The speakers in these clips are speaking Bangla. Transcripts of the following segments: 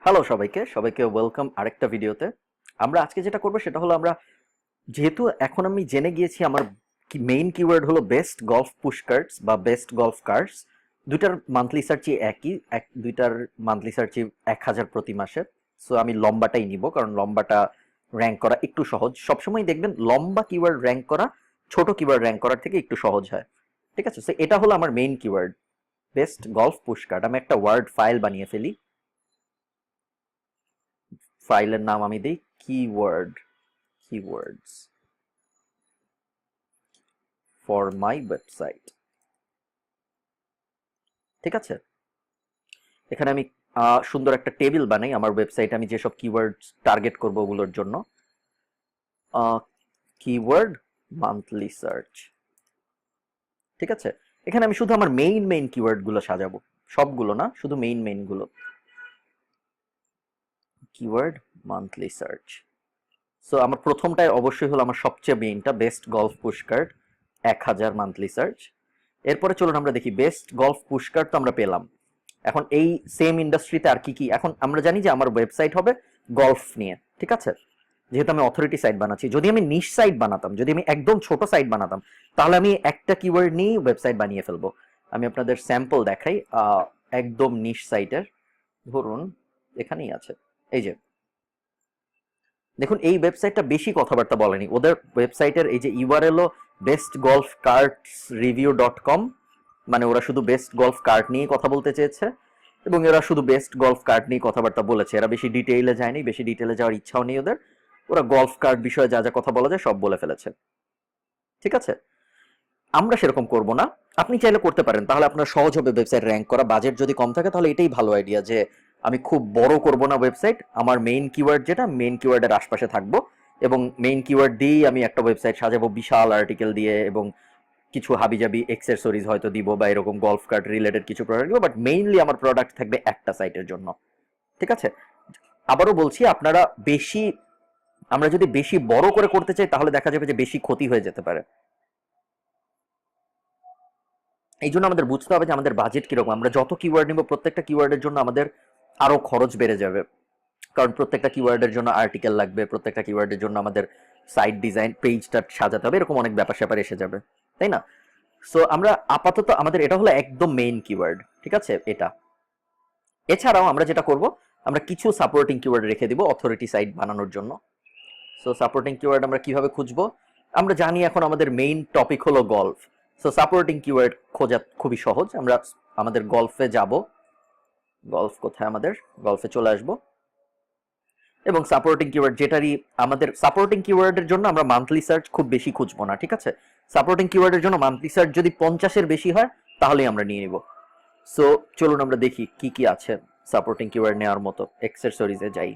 হ্যালো সবাইকে সবাইকে ওয়েলকাম আরেকটা ভিডিওতে। আমরা আজকে যেটা করবো সেটা হলো যেহেতু এখন আমি জেনে গিয়েছি আমার মেইন কিওয়ার্ড হলো বেস্ট গলফ পুশ কার্টস বা বেস্ট গলফ কার্টস। দুইটার মান্থলি সার্চই একই, দুইটার মান্থলি সার্চই 1,000 প্রতি মাসে। সো আমি লম্বাটাই নিব কারণ লম্বাটা র্যাঙ্ক করা একটু সহজ। সবসময় দেখবেন লম্বা কিওয়ার্ড র্যাঙ্ক করা ছোট কিওয়ার্ড র্যাঙ্ক করার থেকে একটু সহজ হয়। ঠিক আছে, সো এটা হলো আমার main keyword best golf push cart. আমি একটা ওয়ার্ড ফাইল বানিয়ে ফেলি। ফাইলের নাম আমি দিই keywords for my website। ঠিক আছে, এখানে আমি সুন্দর একটা টেবিল বানাই আমার ওয়েবসাইটে। আমি যেসব কিওয়ার্ড টার্গেট করব ওগুলোর জন্য কিওয়ার্ড মান্থলি সার্চ। ঠিক আছে, এখানে আমি শুধু আমার মেইন কিওয়ার্ড গুলো সাজাবো, সবগুলো না, শুধু মেইন গুলো। Keyword monthly search. সো আমার প্রথমটায় অবশ্যই হলো আমার সবচেয়ে মেইনটা best golf push cart, 1,000 monthly search. এরপরে চলুন আমরা দেখি বেস্ট গলফ পুশ কার্ট তো আমরা পেলাম। এখন এই সেম ইন্ডাস্ট্রিতে আর কি কি, এখন আমরা জানি যে আমার ওয়েবসাইট হবে গলফ নিয়ে। ঠিক আছে, যেহেতু আমি অথরিটি সাইট বানাচ্ছি, যদি আমি নিশ সাইট বানাতাম, যদি আমি একদম ছোট সাইট বানাতাম, তাহলে আমি একটা কিওয়ার্ড নিয়ে ওয়েবসাইট বানিয়ে ফেলবো। আমি আপনাদের স্যাম্পল দেখাই একদম নিশ সাইটের। ধরুন এখানেই আছে, এই যে দেখুন এই ওয়েবসাইটটা বেশি কথাবার্তা বলেনি। ওদের ওয়েবসাইটের এই যে URL best golf carts review .com, মানে ওরা শুধু বেস্ট গলফ কার্ট নিয়ে কথা বলতে চেয়েছে এবং এরা শুধু বেস্ট গলফ কার্ট নিয়ে কথাবার্তা বলেছে। এরা বেশি ডিটেইলে যায়নি, বেশি ডিটেইলে যাওয়ার ইচ্ছাও নেই ওদের। ওরা গলফ কার্ট বিষয়ে যা যা কথা বলা যায় সব বলে ফেলেছে। ঠিক আছে, আমরা সেরকম করব না। আপনি চাইলে করতে পারেন, তাহলে আপনার সহজ হবে ওয়েবসাইট র্যাঙ্ক করা। বাজেট যদি কম থাকে তাহলে এটাই ভালো আইডিয়া যে আমি খুব বড় করব না ওয়েবসাইট, আমার মেইন কিওয়ার্ড যেটা মেইন কিওয়ার্ডের আশপাশে থাকবো এবং মেইন কিওয়ার্ড দিয়েই আমি একটা ওয়েবসাইট সাজাবো বিশাল আর্টিকেল দিয়ে এবং কিছু হাবিজাবি এক্সেসরিজ হয়তো দিব বা এরকম গলফ কার্ট রিলেটেড কিছু প্রোডাক্ট দিব, বাট মেইনলি আমার প্রোডাক্ট থাকবে একটা সাইটের জন্য। ঠিক আছে, আবারও বলছি আপনারা বেশি, আমরা যদি বেশি বড় করে করতে চাই তাহলে দেখা যাবে যে বেশি ক্ষতি হয়ে যেতে পারে। এই জন্য আমাদের বুঝতে হবে যে আমাদের বাজেট কিরকম। আমরা যত কিওয়ার্ড নিব প্রত্যেকটা কিওয়ার্ডের জন্য আমাদের আরো খরচ বেড়ে যাবে, কারণ প্রত্যেকটা কিওয়ার্ডের জন্য আর্টিকেল লাগবে, প্রত্যেকটা কিওয়ার্ডের জন্য আমাদের সাইট ডিজাইন পেজটা সাজাতে হবে, এরকম অনেক ব্যাপার স্যাপার এসে যাবে, তাই না? সো আমরা আপাতত আমাদের এটা হলো একদম মেইন কিওয়ার্ড। ঠিক আছে, এটা এছাড়াও আমরা যেটা করব, আমরা কিছু সাপোর্টিং কিওয়ার্ড রেখে দিব অথরিটি সাইট বানানোর জন্য। সো সাপোর্টিং কিওয়ার্ড আমরা কিভাবে খুঁজবো? আমরা জানি এখন আমাদের মেইন টপিক হলো গলফ। সো সাপোর্টিং কিওয়ার্ড খোঁজা খুবই সহজ। আমরা আমাদের গলফে যাব, গলফ কোথায়, আমাদের গলফে চলে আসবো এবং সাপোর্টিং কিওয়ার্ড যেটারই আমাদের সাপোর্টিং কিওয়ার্ডের জন্য আমরা মান্থলি সার্চ খুব বেশি খুঁজবো না। ঠিক আছে, সাপোর্টিং কিওয়ার্ডের জন্য মান্থলি সার্চ যদি 50-এর বেশি হয় তাহলেই আমরা নিয়ে নিব। সো চলুন আমরা দেখি কি কি আছে সাপোর্টিং কিওয়ার্ড নেওয়ার মতো। এক্সেসরিজে যাই।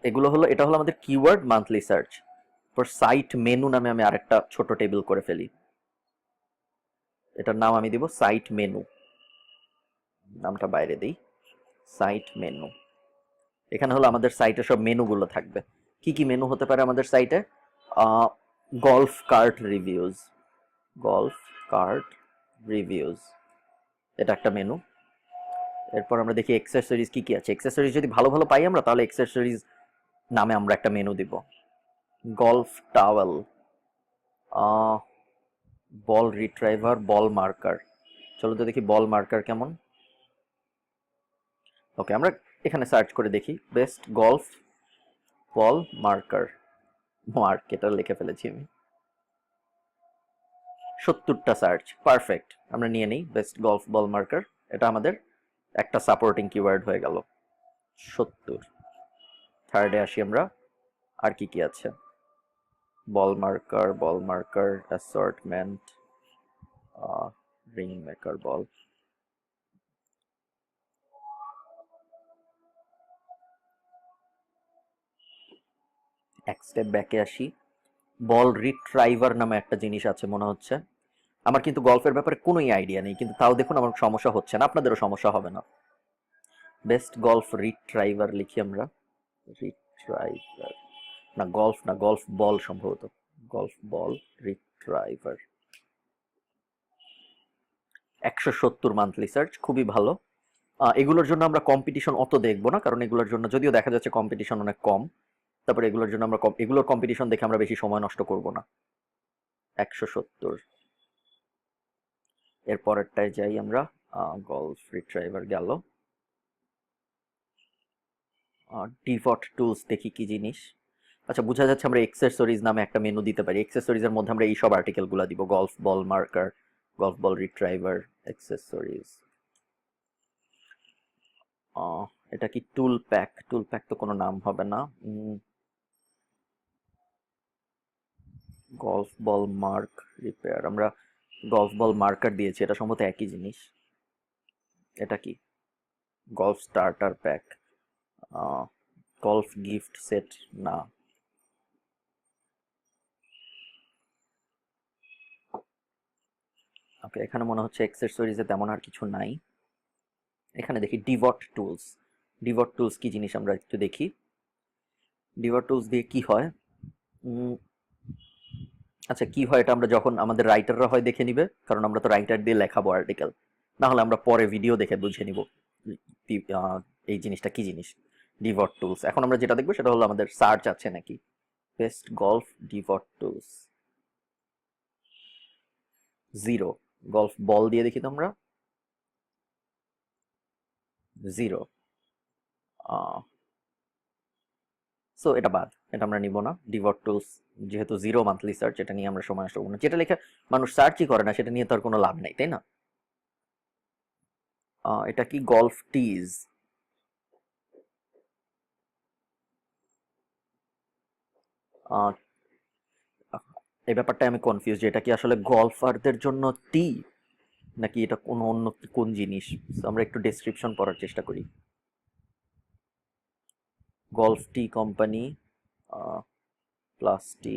এগুলো হলো, এটা হলো আমাদের কিওয়ার্ড মান্থলি সার্চ। পর সাইট মেনু নামে আমি আরেকটা ছোট টেবিল করে ফেলি। এটার নাম আমি দিব সাইট মেনু, নামটা বাইরে দিই, সাইট মেনু। এখানে হলো আমাদের সাইটে সব মেনুগুলো থাকবে। কি কি মেনু হতে পারে আমাদের সাইটে? Golf cart reviews, golf cart reviews, এটা একটা মেনু। এরপর আমরা দেখি এক্সেসরিজ কি কি আছে। এক্সেসরিজ যদি ভালো ভালো পাই আমরা, তাহলে এক্সেসরিজ নামে আমরা একটা মেনু দিব। গলফ টাওয়েল, বল রিট্রাইভার, বল মার্কার। চলো তো দেখি বল মার্কার কেমন। ওকে, আমরা এখানে সার্চ করে দেখি বেস্ট গলফ বল মার্কার। মার্কেটার লিখে ফেলেছি আমি। 70টা সার্চ, পারফেক্ট। আমরা নিয়ে নিই বেস্ট গলফ বল মার্কার। এটা আমাদের একটা সাপোর্টিং কিওয়ার্ড হয়ে গেল। 70। থার্ডে আসি আমরা, আর কি কি আছে? বল মার্কার অ্যাসর্টমেন্ট, রিং মেকার বল। এক স্টেপ ব্যাকে আসি। বল রিট্রাইভার নামে একটা জিনিস আছে মনে হচ্ছে। আমার কিন্তু গল্ফের ব্যাপারে কোনোই আইডিয়া নেই, কিন্তু তাও দেখুন আমার সমস্যা হচ্ছে না, আপনাদেরও সমস্যা হবে না। বেস্ট গলফ রিট্রাইভার লিখি আমরা। রিট্রাইভার না, গলফ না, গলফ বল সম্ভবত। গলফ বল রিট্রাইভার। 170 মান্থলি সার্চ, খুবই ভালো। এগুলোর জন্য আমরা কম্পিটিশন অত দেখবো না, কারণ এগুলোর জন্য যদিও দেখা যাচ্ছে কম্পিটিশন অনেক কম। তারপরে এগুলোর জন্য আমরা এগুলোর কম্পিটিশন দেখে আমরা বেশি সময় নষ্ট করব না। 170। এর পরেরটায় যাই আমরা। গলফ রিট্রাইভার গেল। ডিভট টুলস দেখি কি জিনিস। আচ্ছা, বোঝা যাচ্ছে আমরা এক্সেসরিজ নামে একটা মেনু দিতে পারি। এক্সেসরিজের মধ্যে আমরা এই সব আর্টিকেলগুলো দিব, গলফ বল মার্কার, গলফ বল রিট্রাইভার, এক্সেসরিজ। এটা কি টুল প্যাক? টুল প্যাক তো কোনো নাম হবে না। গলফ বল মার্ক রিপেয়ার, আমরা গলফ বল মার্কার দিয়েছি, এটা সম্ভবত একই জিনিস। এটা কি? Golf starter pack, golf gift set না। ওকে, এখানে মনে হচ্ছে এক্সেসরিজে তেমন আর কিছু নাই। এখানে দেখি ডিভট টুলস। ডিভট টুলস কি জিনিস আমরা একটু দেখি। ডিভট টুলস দিয়ে কি হয়? আচ্ছা, কি হয় এটা আমরা যখন আমাদের রাইটাররা হয় দেখে নিবে, কারণ আমরা তো রাইটার দিয়ে লেখাবো আর্টিকেল। না হলে আমরা পরে ভিডিও দেখে বুঝে নিব এই জিনিসটা কি জিনিস। ডিভট টুলস, এখন আমরা যেটা দেখবো সেটা হলো আমাদের সার্চ আছে নাকি। Best golf divot tools, 0। Golf ball দিয়ে দেখি তো আমরা, 0। সো এটা বাদ, এটা আমরা নিব না। ডিভট টুলস যেহেতু 0 মান্থলি সার্চ, এটা নিয়ে আমরা সময় নষ্ট করবো না। যেটা লেখা মানুষ সার্চই করে না সেটা নিয়ে তো আর কোনো লাভ নেই, তাই না? এটা কি? গলফ টিজ। এই ব্যাপারটা আমি কনফিউজ, যে এটা কি আসলে গলফারদের জন্য টি, নাকি এটা কোনো অন্য কোন জিনিস। So, আমরা একটু ডেসক্রিপশন পড়ার চেষ্টা করি। গলফ টি কোম্পানি, প্লাস টি।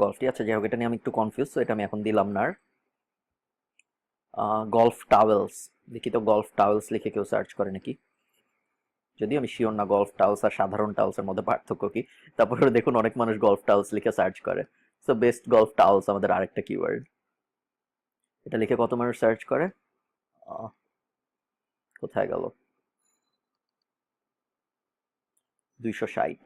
গলফ টি, আচ্ছা যাই হোক, এটা নিয়ে আমি একটু কনফিউজ, তো এটা আমি এখন দিলাম না। গলফ টাওয়েলস দেখি তো, গলফ টাওয়েলস লিখে কেউ সার্চ করে নাকি। যদিও আমি শিওর না গলফ টাওয়েলস আর সাধারণ টাওয়েলসের মধ্যে পার্থক্য কি। তারপরে দেখুন অনেক মানুষ গলফ টাওয়েলস লিখে সার্চ করে। সো বেস্ট গলফ টাওয়েলস আমাদের আরেকটা কিওয়ার্ড। এটা লিখে কত মানুষ সার্চ করে? কোথায় গেল? 260।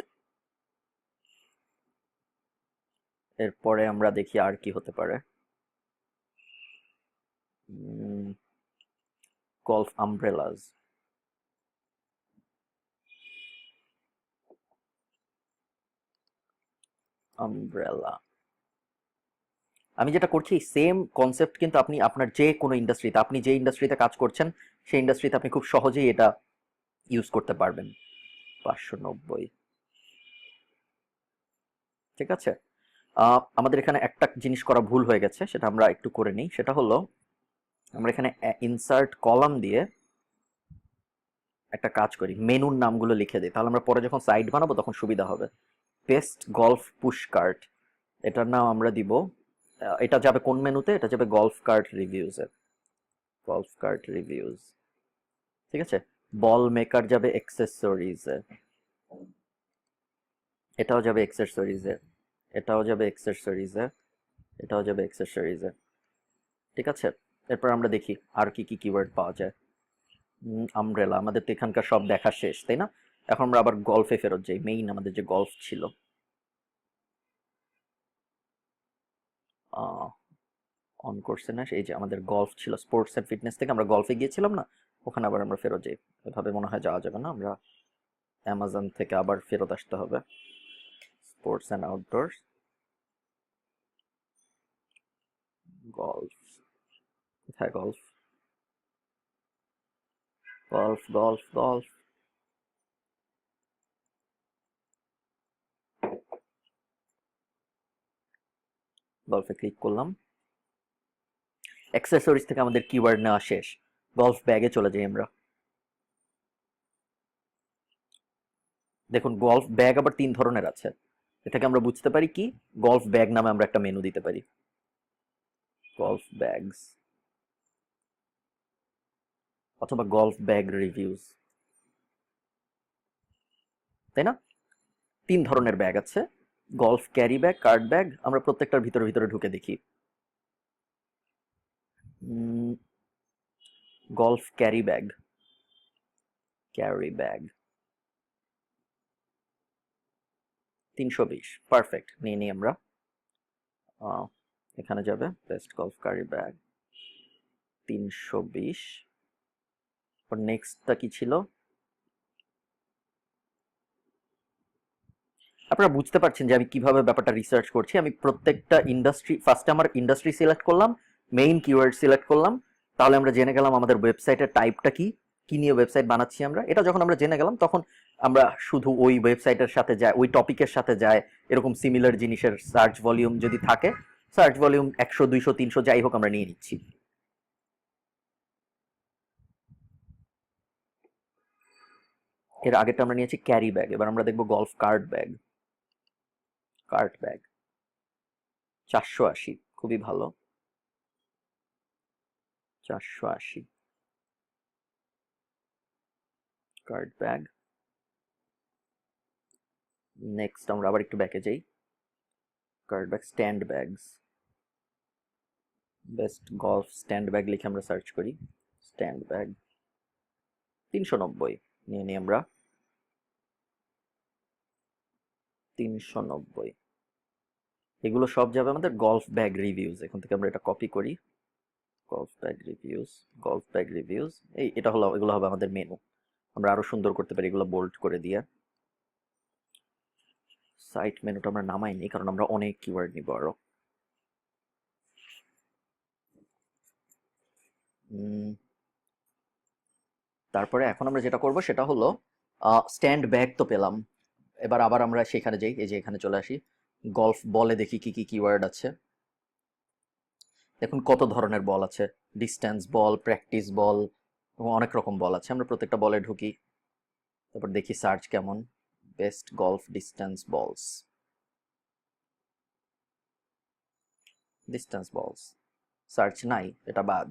এরপরে আমরা দেখি আর কি হতে পারে। Golf umbrellas, umbrella. আমি যেটা করছি সেম কনসেপ্ট, কিন্তু আপনি আপনার যে কোনো ইন্ডাস্ট্রিতে, আপনি যে ইন্ডাস্ট্রিতে কাজ করছেন সেই ইন্ডাস্ট্রিতে আপনি খুব সহজেই এটা ইউজ করতে পারবেন। 590। ঠিক আছে। আমাদের এখানে একটা জিনিস করা ভুল হয়ে গেছে, সেটা আমরা একটু করে নিই। সেটা হলো আমরা এখানে ইনসার্ট কলাম দিয়ে একটা কাজ করি, মেনুর নামগুলো লিখে দিই, তাহলে আমরা পরে যখন সাইট বানাবো তখন সুবিধা হবে। বেস্ট গলফ পুশ কার্ট, এটার নাম আমরা দিব, এটা যাবে কোন মেনুতে? এটা যাবে গলফ কার্ট রিভিউজে। গলফ কার্ট রিভিউজ, ঠিক আছে। বল মেকার যাবে এক্সেসরিজে, এটাও যাবে এক্সেসরিজে, এটাও যাবে এক্সেসরিজে, এটাও যাবে এক্সেসরিজে। ঠিক আছে। এরপর আমরা দেখি আর কি কি কিওয়ার্ড পাওয়া যায়। আমব্রেলা, আমাদের তো এখানকার সব দেখা শেষ, তাই না? এখন আমরা আবার গলফে ফেরত যাই, মেইন আমাদের যে গলফ ছিল। অন করছে না, এই যে আমাদের গলফ ছিল, স্পোর্টস এন্ড ফিটনেস থেকে আমরা গলফে গিয়েছিলাম না, ওখানে আবার আমরা ফেরত যাই। এভাবে মনে হয় যাওয়া যাবে না, আমরা অ্যামাজন থেকে আবার ফেরত আসতে হবে। স্পোর্টস অ্যান্ড আউটডোরস, গলফ, কোথায় গলফ? গলফ গলফ গলফ, গলফে ক্লিক করলাম। অ্যাক্সেসরিজ থেকে আমাদের কিওয়ার্ড নেওয়া শেষ, গলফ ব্যাগে চলে যাই আমরা। দেখুন গলফ ব্যাগ আবার 3 ধরনের আছে। এটাকে আমরা বুঝতে পারি কি, গলফ ব্যাগ নামে আমরা একটা মেনু দিতে পারি, গলফ ব্যাগস, অথবা গলফ ব্যাগ রিভিউজ, তাই না? 3 ধরনের ব্যাগ আছে, golf carry bag, card bag, আমরা প্রত্যেকটার ভিতরে ভিতরে ঢুকে দেখি। Golf carry bag, carry bag 320, perfect, নিয়ে নিই আমরা। এখানে যাবে বেস্ট গলফ ক্যারি ব্যাগ 320। নেক্সটটা কি ছিল? আপনারা বুঝতে পারছেন যে আমি কিভাবে ব্যাপারটা রিসার্চ করছি। আমি প্রত্যেকটা ইন্ডাস্ট্রি, ফার্স্টে আমার ইন্ডাস্ট্রি সিলেক্ট করলাম, মেইন কিওয়ার্ড সিলেক্ট করলাম, তাহলে আমরা জেনে গেলাম আমাদের ওয়েবসাইটের টাইপটা কি, কি নিয়ে ওয়েবসাইট বানাচ্ছি আমরা। এটা যখন আমরা জেনে গেলাম তখন আমরা শুধু ওই ওয়েবসাইটের সাথে যায়, ওই টপিকের সাথে যায় এরকম সিমিলার জিনিসের সার্চ ভলিউম যদি থাকে, সার্চ ভলিউম 100, 200, 300 যাই হোক আমরা নিয়ে নিচ্ছি। এর আগেরটা আমরা নিয়েছি ক্যারি ব্যাগ, এবার আমরা দেখবো golf cart bag. Cart bag 480, খুবই ভালো, 480 কার্ট ব্যাগ। নেক্সট আমরা আবার একটু ব্যাকে যাই, cart bag stand bags, best golf stand bag লিখে আমরা সার্চ করি, স্ট্যান্ড ব্যাগ 390, নিয়ে নিই আমরা 390। এগুলো সব যাবে আমাদের গলফ ব্যাগ রিভিউজ, এখান থেকে আমরা এটা কপি করি, golf bag reviews, golf bag reviews, এটা হলো, এগুলো হবে আমাদের মেনু। আমরা আরো সুন্দর করতে পারি এগুলো বোল্ড করে দিয়ে। সাইট মেনুটা আমরা নামাইনি কারণ আমরা অনেক কিওয়ার্ড নিব আরো। তারপরে এখন আমরা যেটা করব সেটা হলো স্ট্যান্ড ব্যাগ তো পেলাম, এবার আবার আমরা সেখানে যাই, এই যে এখানে চলে আসি, গলফ বলে দেখি কি কি কিওয়ার্ড আছে। দেখুন কত ধরনের বল আছে, ডিস্টেন্স বল, প্র্যাকটিস বল, এবং অনেক রকম বল আছে। আমরা প্রত্যেকটা বলে ঢুকি, তারপর দেখি সার্চ কেমন, বেস্ট গলফ ডিস্টেন্স বলস, ডিস্টেন্স বলস, সার্চ নাই, এটা বাদ।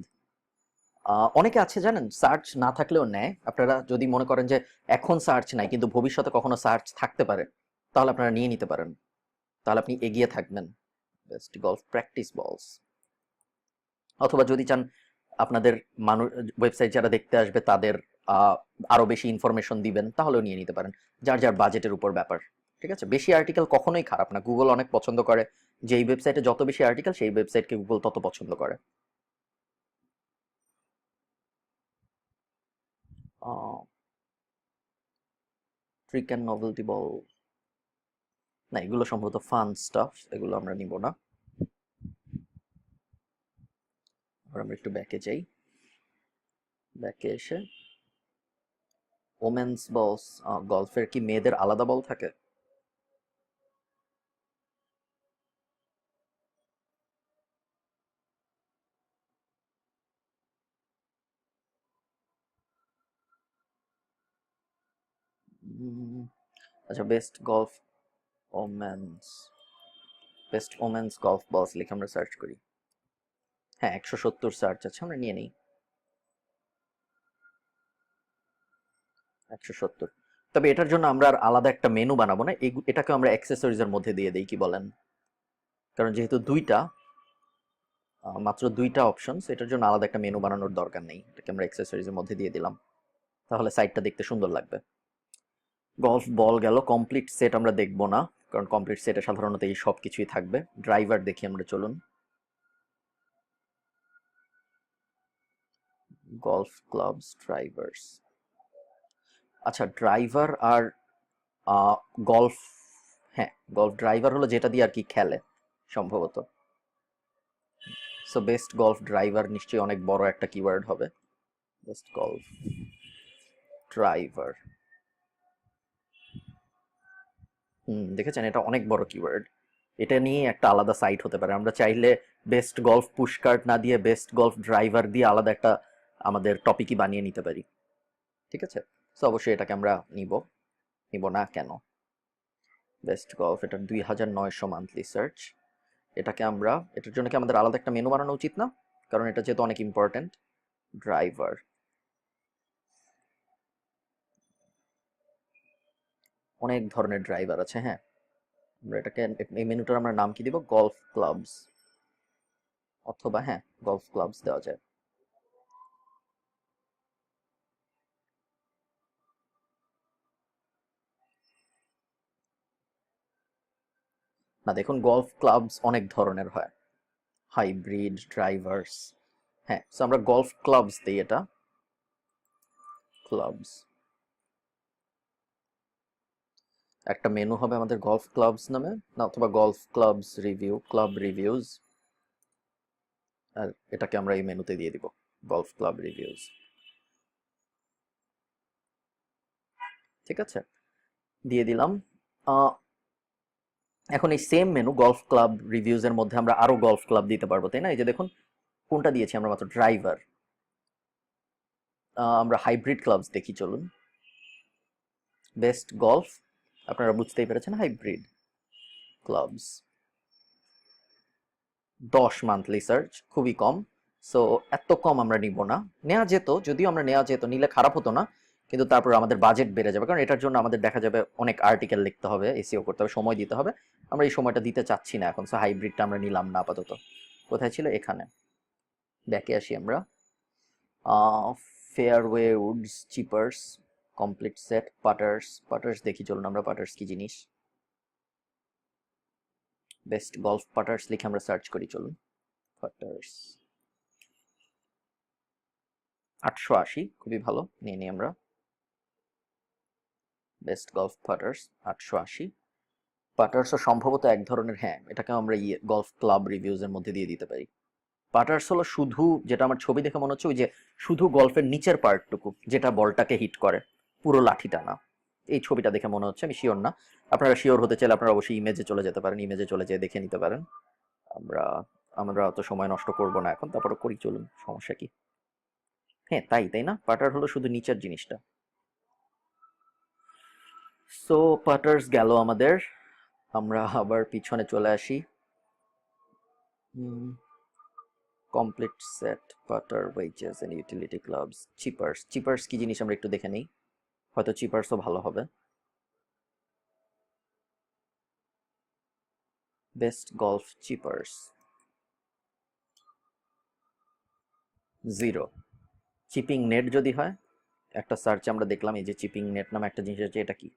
অনেকে আছে জানেন সার্চ না থাকলেও নেয়, আপনারা যদি মনে করেন যে এখন সার্চ নাই কিন্তু ভবিষ্যতে কখনো সার্চ থাকতে পারে, তাহলে আপনারা নিয়ে নিতে পারেন, তাহলে আপনি এগিয়ে থাকবেন। বেস্ট গলফ প্র্যাকটিস বলস, অথবা যদি চান আপনাদের মানুষ, ওয়েবসাইট যারা দেখতে আসবে তাদের আরো বেশি ইনফরমেশন দিবেন, তাহলেও নিয়ে নিতে পারেন, যার যার বাজেটের উপর ব্যাপার। ঠিক আছে, বেশি আর্টিকেল কখনোই খারাপ না, গুগল অনেক পছন্দ করে যে এই ওয়েবসাইটে যত বেশি আর্টিকেল সেই ওয়েবসাইটকে গুগল তত পছন্দ করে। ট্রিক অ্যান্ড নভেলটি বল, না এগুলো সম্ভবত ফান স্টাফ, এগুলো আমরা নিব না। আমরা একটু ব্যাকে যাই, ব্যাকে এসে ওমেন্স বলস, গলফের কি মেয়েদের আলাদা বল থাকে? আচ্ছা, best golf women's, best women's golf বলস লিখে আমরা সার্চ করি। হ্যাঁ 170 সার্চ আছে, আমরা নিয়ে নিই 170। তবে এটার জন্য আমরা আর আলাদা একটা মেনু বানাবো না, এটাকে আমরা অ্যাক্সেসরিজ এর মধ্যে দিয়ে দিই, কি বলেন? কারণ যেহেতু দুইটা, মাত্র দুইটা অপশনস, এটার জন্য আলাদা একটা মেনু বানানোর দরকার নেই, এটাকে আমরা অ্যাক্সেসরিজ এর মধ্যে দিয়ে দিলাম, তাহলে সাইটটা দেখতে সুন্দর লাগবে। গলফ বল গেল, কমপ্লিট সেট আমরা দেখবো না, কারণ কমপ্লিট সেটে সাধারণত এই সব কিছুই থাকবে। ড্রাইভার দেখি আমরা, চলুন, গলফ ক্লাবস ড্রাইভার্স। আচ্ছা ড্রাইভার আর গলফ, হ্যাঁ গলফ ড্রাইভার হলো যেটা দিয়ে আর কি খেলে সম্ভবত। সো বেস্ট গলফ ড্রাইভার নিশ্চয়ই অনেক বড় একটা কিওয়ার্ড হবে, বেস্ট গলফ ড্রাইভার। দেখেছেন এটা অনেক বড় কিওয়ার্ড, এটা নিয়ে একটা আলাদা সাইট হতে পারে। আমরা চাইলে বেস্ট গলফ পুশকার্ট না দিয়ে বেস্ট গলফ ড্রাইভার দিয়ে আলাদা একটা আমাদের টপিকই বানিয়ে নিতে পারি। ঠিক আছে, সো অবশ্যই এটাকে আমরা নিব, নিব না কেন? বেস্ট গলফ, এটা 2900 মান্থলি সার্চ, এটাকে আমরা, এটার জন্য কি আমাদের আলাদা একটা মেনু বানানো উচিত না? কারণ এটা যেহেতু অনেক ইম্পর্টেন্ট। ড্রাইভার, অনেক ধরনের ড্রাইভার আছে, হ্যাঁ আমরা এটাকে, এই মেনুটার আমরা নাম কি দিব, গলফ ক্লাবস, অথবা হ্যাঁ গলফ ক্লাবস দেওয়া যায়। না দেখুন, গলফ ক্লাবস অনেক ধরনের হয়, হাইব্রিড, ড্রাইভার্স। হ্যাঁ, সো আমরা গলফ ক্লাবস দিই, এটা ক্লাবস, একটা মেনু হবে আমাদের গলফ ক্লাবস নামে, না অথবা golf clubs review, club reviews, আর এটাকে আমরা এই মেনুতে দিয়ে দিব, গলফ ক্লাব রিভিউজ। ঠিক আছে, দিয়ে দিলাম। এখন এই same menu golf club reviews এর মধ্যে আমরা আরো গলফ ক্লাব দিতে পারবো, তাই না? এই যে দেখুন, কোনটা দিয়েছি আমরা মাত্র, ড্রাইভার। আমরা হাইব্রিড ক্লাবস দেখি, চলুন। বেস্ট গলফ, আপনারা বুঝতেই পেরেছেন, হাইব্রিড ক্লাবস, 10 মান্থলি সার্চ, খুবই কম। সো এত কম আমরা নিব না, নেওয়া যেত, যদিও আমরা নেওয়া যেত, নিলে খারাপ হতো না, কিন্তু তারপর আমাদের বাজেট বেড়ে যাবে, কারণ এটার জন্য আমাদের দেখা যাবে অনেক আর্টিকেল লিখতে হবে, এসইও করতে হবে, সময় দিতে হবে, আমরা এই সময়টা দিতে চাচ্ছি না এখন। সো হাইব্রিডটা আমরা নিলাম না আপাতত। কোথায় ছিল, এখানে, ব্যাকে আসি আমরা। ফেয়ারওয়ে উডস, চিপার্স, কমপ্লিট সেট, পাটার্স, পাটার্স দেখি চলুন আমরা, পাটার্স কি জিনিস। বেস্ট গলফ পাটার্স লিখে আমরা সার্চ করি, চলুন। পাটার্স 880, খুবই ভালো, নিয়ে নিই আমরা। Best golf পাটার্স 880। পাটার্সও সম্ভবত এক ধরনের, হ্যাঁ এটাকে আমরা গলফ ক্লাব রিভিউজ এর মধ্যে দিয়ে দিতে পারি। পাটার্স হলো শুধু, যেটা আমার ছবি দেখে মনে হচ্ছে, ওই যে শুধু গলফের নিচের পার্টটুকু যেটা বলটাকে হিট করে, পুরো লাঠিটা না। এই ছবিটা দেখে মনে হচ্ছে, আমি শিওর না, আপনারা শিওর হতে চাইলে আপনারা অবশ্যই ইমেজে চলে যেতে পারেন, ইমেজে চলে যেয়ে দেখে নিতে পারেন। আমরা আমরা অত সময় নষ্ট করব না এখন, তারপরে করি চলুন, সমস্যা কি। হ্যাঁ তাই, তাই না, পাটার হলো শুধু নিচের জিনিসটা। সো পাটার্স গেল আমাদের, আমরা আবার পিছনে চলে আসি। কমপ্লিট সেট, পাটার, ওয়েজেস এন্ড ইউটিলিটি ক্লাবস, চিপার্স, চিপার্স কি জিনিস আমরা একটু দেখে নেই, হয়তো চিপার্সও ভালো হবে। Best golf chippers 0। Chipping net যদি হয়, একটা সার্চ আমরা দেখলাম, এই যে চিপিং নেট নামে একটা জিনিস আছে, এটা কি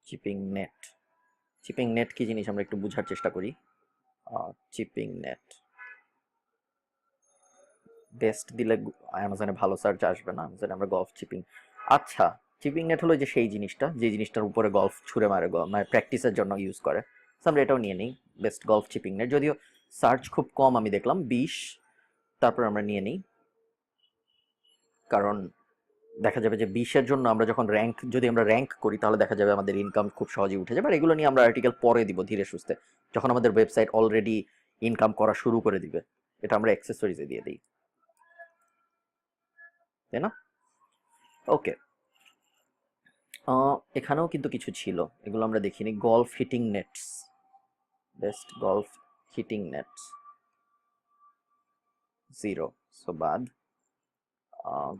চিপিং নেট, চিপিং নেট কি জিনিস আমরা একটু বোঝার চেষ্টা করি। চিপিং নেট বেস্ট দিলে অ্যামাজনে ভালো সার্চ আসবে না, অ্যামাজনে আমরা গলফ চিপিং, আচ্ছা চিপিং নেট হলো যে সেই জিনিসটা, যে জিনিসটার উপরে গলফ ছুঁড়ে মারে, মানে প্র্যাকটিসের জন্য ইউজ করে। আমরা এটাও নিয়ে নিই, বেস্ট গলফ চিপিং নেট, যদিও সার্চ খুব কম আমি দেখলাম, 20। তারপর আমরা নিয়ে নিই, কারণ দেখা যাবে যে 20-এর জন্য আমরা যখন র্যাঙ্ক, যদি আমরা র্যাঙ্ক করি তাহলে দেখা যাবে আমাদের ইনকাম খুব সহজেই উঠে যাবে। আর এগুলো নিয়ে আমরা আর্টিকেল পরে দিব ধীরে সুস্থে, যখন আমাদের ওয়েবসাইট অলরেডি ইনকাম করা শুরু করে দিবে। এটা আমরা অ্যাক্সেসরিজে দিয়ে দিই, তাই না? ওকে, এখানেও কিন্তু কিছু ছিল, এগুলো আমরা দেখিনি। Golf hitting nets, best golf hitting nets 0, so বাদ।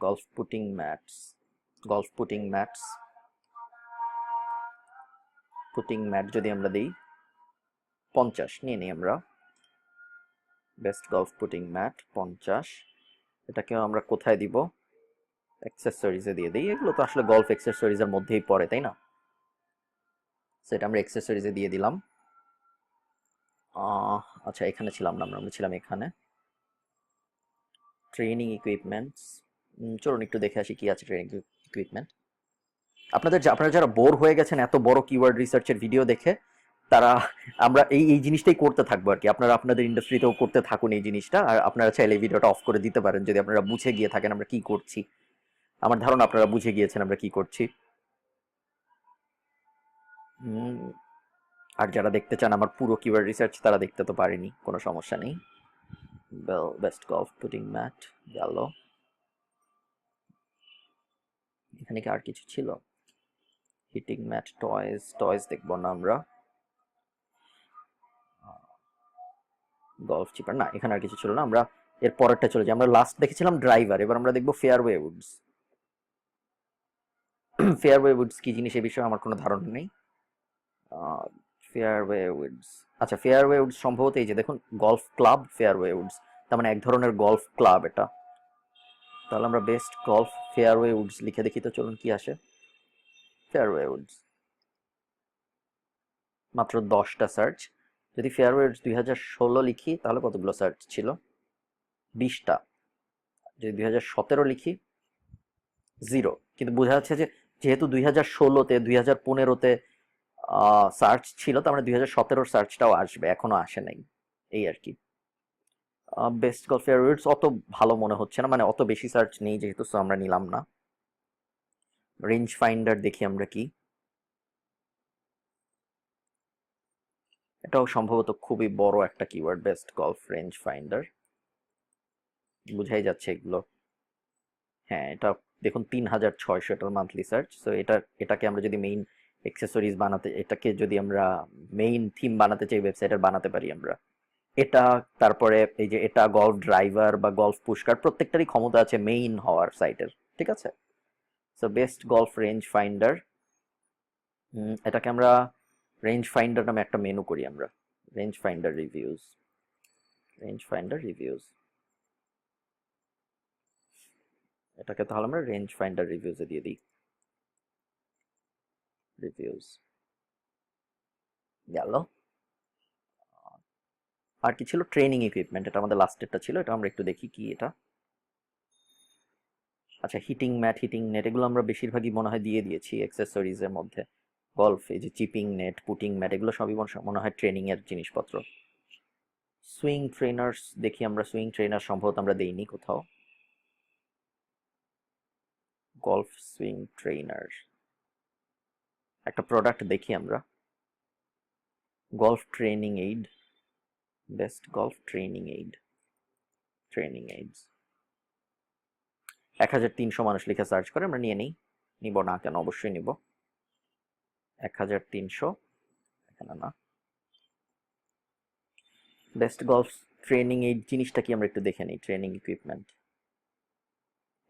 Golf putting mats, golf putting mats, putting mat যদি আমরা দিই 50, নিয়ে নিই আমরা। বেস্ট গলফ পুটিং ম্যাট 50, এটাকেও আমরা কোথায় দিব, অ্যাক্সেসরিজে দিয়ে দিই, এগুলো তো আসলে গলফ অ্যাক্সেসরিজের মধ্যেই পড়ে, তাই না? সেটা আমরা অ্যাক্সেসরিজে দিয়ে দিলাম। আচ্ছা এখানে ছিলাম না আমরা, আমরা ছিলাম এখানে, ট্রেনিং ইকুইপমেন্টস। চলুন একটু দেখে আসি কি আছে ট্রেনিং ইকুইপমেন্ট। আপনারা যারা বোর হয়ে গেছেন এত বড় কিওয়ার্ড রিসার্চের ভিডিও দেখে, তারা, আমরা এই জিনিসটাই করতে থাকবো আর কি, আপনারা আপনাদের ইন্ডাস্ট্রিতেও করতে থাকুন এই জিনিসটা, আর আপনারা চাইলে এই ভিডিওটা অফ করে দিতে পারেন যদি আপনারা বুঝে গিয়ে থাকেন আমরা কি করছি। আমার ধারণা আপনারা বুঝে গিয়েছেন আমরা কি করছি। আর যারা দেখতে চান আমার পুরো কিওয়ার্ড রিসার্চ, তারা দেখতে তো পারেনি, কোনো সমস্যা নেই। বেস্ট গলফ পুটিং ম্যাট গেল। এখানে কি আর কিছু ছিল, হিটিং ম্যাট, টয়েস, টয়েস দেখবো না আমরা। গলফ চিপার না, এখানে আর কিছু ছিল না, আমরা এর পরেরটা চলে যাই। আমরা লাস্ট দেখেছিলাম ড্রাইভার, এবার আমরা দেখবো ফেয়ারওয়ে উডস। ফেয়ারওয়ে উডস কি জিনিস এ বিষয়ে আমার কোনো ধারণা নেই। ফেয়ারওয়ে উডস, আচ্ছা ফেয়ারওয়ে উডস সম্ভবত এই যে দেখুন গলফ ক্লাব ফেয়ারওয়ে উডস, তার মানে এক ধরনের গলফ ক্লাব এটা। তাহলে আমরা বেস্ট গলফ ফেয়ারওয়ে উডস লিখে দেখি তো, চলুন কি আসে। ফেয়ারওয়ে উডস মাত্র 10টা সার্চ। যদি ফেয়ারওয়ে উডস 2016 লিখি তাহলে কতগুলো সার্চ ছিল? 20টা। যদি 2017 লিখি 0। কিন্তু বোঝা যাচ্ছে যে যেহেতু 2016-তে 2015-তে সার্চ ছিল, তার মানে 2017-র সার্চটাও আসবে, এখনো আসে নাই, এই আর কি। বেস্ট গলফ ফেয়ারওয়ে উডস অত ভালো মনে হচ্ছে না, মানে অত বেশি সার্চ নেই যেহেতু, সো আমরা নিলাম না। রেঞ্জ ফাইন্ডার দেখি আমরা কি, এটাও সম্ভবত খুবই বড় একটা keyword, best golf range finder, বুঝাই যাচ্ছে এগুলো। হ্যাঁ, এটা দেখুন 3600 এটার মান্থলি সার্চ। সো এটাকে আমরা যদি মেইন অ্যাক্সেসরিজ বানাতে, এটাকে যদি আমরা মেইন থিম বানাতে চাই ওয়েবসাইটের, বানাতে পারি আমরা এটা। তারপরে এই যে এটা গলফ ড্রাইভার বা গলফ পুশকার, প্রত্যেকটারই ক্ষমতা আছে মেইন হওয়ার সাইটের, ঠিক আছে। So best golf range finder, এটাকে আমরা রেঞ্জ ফাইন্ডার নামে একটা মেনু করি আমরা, range finder reviews, range finder reviews, এটাকে তাহলে আমরা রেঞ্জ ফাইন্ডার রিভিউজে দিয়ে দিই। রিভিউজ গেল। আর কি ছিল? ট্রেনিং ইকুইপমেন্ট, এটা আমাদের লাস্টেরটা ছিল, এটা আমরা একটু দেখি কি এটা। আচ্ছা, হিটিং ম্যাট, হিটিং নেট, এগুলো আমরা বেশিরভাগই মনে হয় দিয়ে দিয়েছি অ্যাক্সেসরিজের মধ্যে। গলফ, এই যে চিপিং নেট, পুটিং ম্যাট, এগুলো সবই মনে হয় ট্রেনিং এর জিনিসপত্র। সুইং ট্রেনার্স দেখি আমরা, সুইং ট্রেনার সম্ভবত আমরা দেইনি কোথাও। গলফ সুইং ট্রেনার একটা প্রোডাক্ট দেখি আমরা, golf training aid, best golf training aid, training AIDS 1300 মানুষ লিখে সার্চ করে, আমরা নিয়ে নিব না কেন, অবশ্যই নিব। 1300 এখানে না। বেস্ট গলফ ট্রেনিং এইড জিনিসটা কি আমরা একটু দেখে নিই, ট্রেনিং ইকুইপমেন্ট,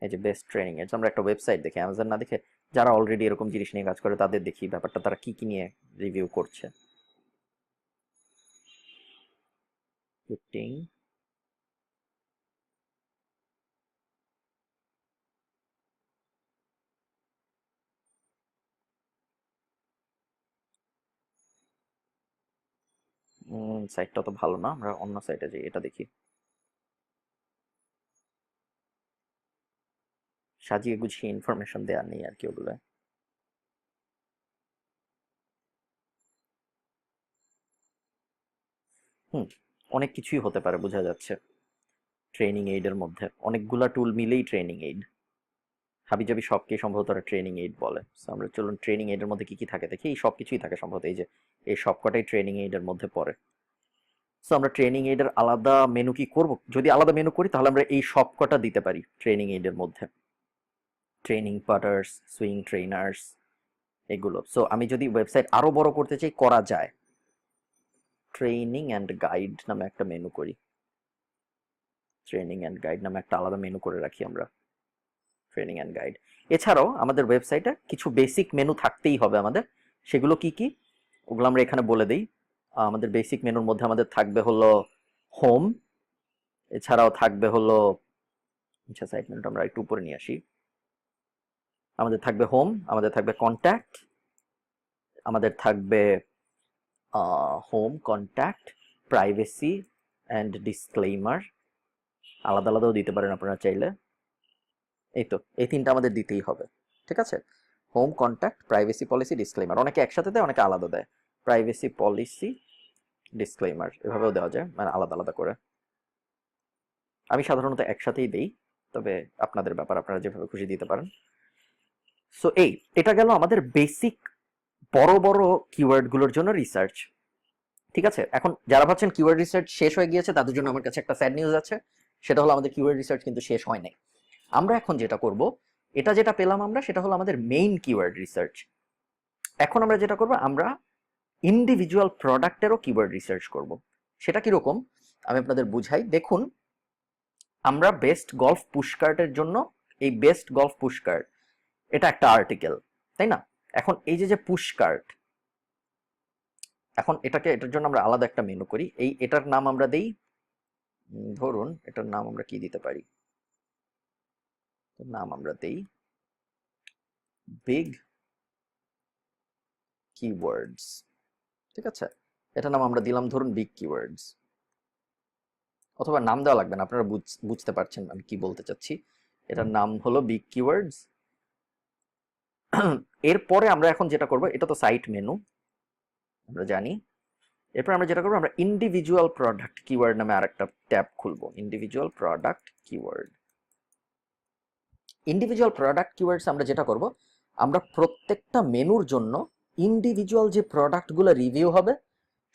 এই যে বেস্ট ট্রেনিং এইডস। আমরা একটা ওয়েবসাইট দেখি, অ্যামাজন না দেখে যারা অলরেডি এরকম জিনিস নিয়ে কাজ করে তাদের দেখি ব্যাপারটা, তারা কি কি নিয়ে রিভিউ করছে। পুটিং, সাইটটা তো ভালো না, আমরা অন্য সাইটে যাই, এটা দেখি। সাজিয়ে গুছিয়ে ইনফরমেশন দেওয়া নেই আর কি ওগুলো। অনেক কিছুই হতে পারে, বোঝা যাচ্ছে ট্রেনিং এইড এর মধ্যে অনেকগুলা টুল মিলেই ট্রেনিং এইড, হাবিজাবি সবকে সম্ভবত ওরা ট্রেনিং এইড বলে। সো আমরা চলুন ট্রেনিং এইড এর মধ্যে কি কি থাকে দেখি। এই সব কিছুই থাকে সম্ভবত, এই যে এই সবকটাই ট্রেনিং এইড এর মধ্যে পড়ে। সো আমরা ট্রেনিং এইডের আলাদা মেনু কি করব? যদি আলাদা মেনু করি তাহলে আমরা এই সবকটা দিতে পারি ট্রেনিং এইডের মধ্যে, ট্রেনিং পাটার্স, সুইং ট্রেনার্স, এগুলো। সো আমি যদি ওয়েবসাইট আরো বড় করতে চাই, করা যায়। ট্রেনিং অ্যান্ড গাইড নামে একটা মেনু করি, ট্রেনিং অ্যান্ড গাইড নামে একটা আলাদা মেনু করে রাখি আমরা, ট্রেনিং অ্যান্ড গাইড। এছাড়াও আমাদের ওয়েবসাইটে কিছু বেসিক মেনু থাকতেই হবে আমাদের, সেগুলো কি কি ওগুলো আমরা এখানে বলে দিই। আমাদের বেসিক মেনুর মধ্যে আমাদের থাকবে হলো হোম, এছাড়াও থাকবে হলো, আচ্ছা সাইট মেনুটা আমরা একটু উপরে নিয়ে আসি। আমাদের থাকবে হোম, আমাদের থাকবে কন্ট্যাক্ট, আমাদের থাকবে home, contact, privacy and disclaimer, আলাদা আলাদাও দিতে পারেন আপনারা চাইলে। এই তো এই তিনটা আমাদের দিতেই হবে, ঠিক আছে। Home, contact, privacy policy, disclaimer. অনেকে একসাথে দেয়, অনেকে আলাদা দেয়। প্রাইভেসি পলিসি, ডিসক্লেইমার এভাবেও দেওয়া যায়, মানে আলাদা আলাদা করে। আমি সাধারণত একসাথেই দেই, তবে আপনাদের ব্যাপার, আপনারা যেভাবে খুশি দিতে পারেন। সো এটা গেল আমাদের বেসিক বড় বড় কিওয়ার্ড গুলোর জন্য রিসার্চ, ঠিক আছে। এখন যারা ভাবছেন কিওয়ার্ড রিসার্চ শেষ হয়ে গিয়েছে, তাদের জন্য আমার কাছে একটা স্যাড নিউজ আছে। সেটা হলো আমাদের কিওয়ার্ড রিসার্চ কিন্তু শেষ হয় নাই। আমরা এখন যেটা করব, এটা যেটা পেলাম আমরা, সেটা হলো আমাদের মেইন কিওয়ার্ড রিসার্চ। এখন আমরা যেটা করব, আমরা ইন্ডিভিজুয়াল প্রোডাক্টেরও কিওয়ার্ড রিসার্চ করব। সেটা কিরকম আমি আপনাদের বুঝাই। দেখুন, আমরা বেস্ট গলফ পুশকার্টের জন্য, এই বেস্ট গলফ পুশকার্ট এটা একটা আর্টিকেল, তাই না? এখন এই যে পুশকার্ট, এখন এটার জন্য আমরা আলাদা একটা মেনু করি। এটার নাম আমরা দেই, ধরুন এটার নাম আমরা কি দিতে পারি, নাম আমরা দেই বিগ কিওয়ার্ডস। ঠিক আছে, এটা নাম আমরা দিলাম ধরুন বিগ কিওয়ার্ডস, অথবা নাম দেওয়া লাগবে না, আপনারা বুঝতে পারছেন আমি কি বলতে চাচ্ছি। এটার নাম হলো বিগ কিওয়ার্ডস। এরপরে আমরা এখন যেটা করব, এটা তো সাইট মেনু আমরা জানি। এরপর আমরা যেটা করবো, আমরা ইন্ডিভিজুয়াল প্রোডাক্ট কিওয়ার্ড নামে আরেকটা ট্যাব খুলবো, individual product keyword. Individual product keywords আমরা যেটা করব, আমরা প্রত্যেকটা মেনুর জন্য ইন্ডিভিজুয়াল যে প্রোডাক্টগুলো রিভিউ হবে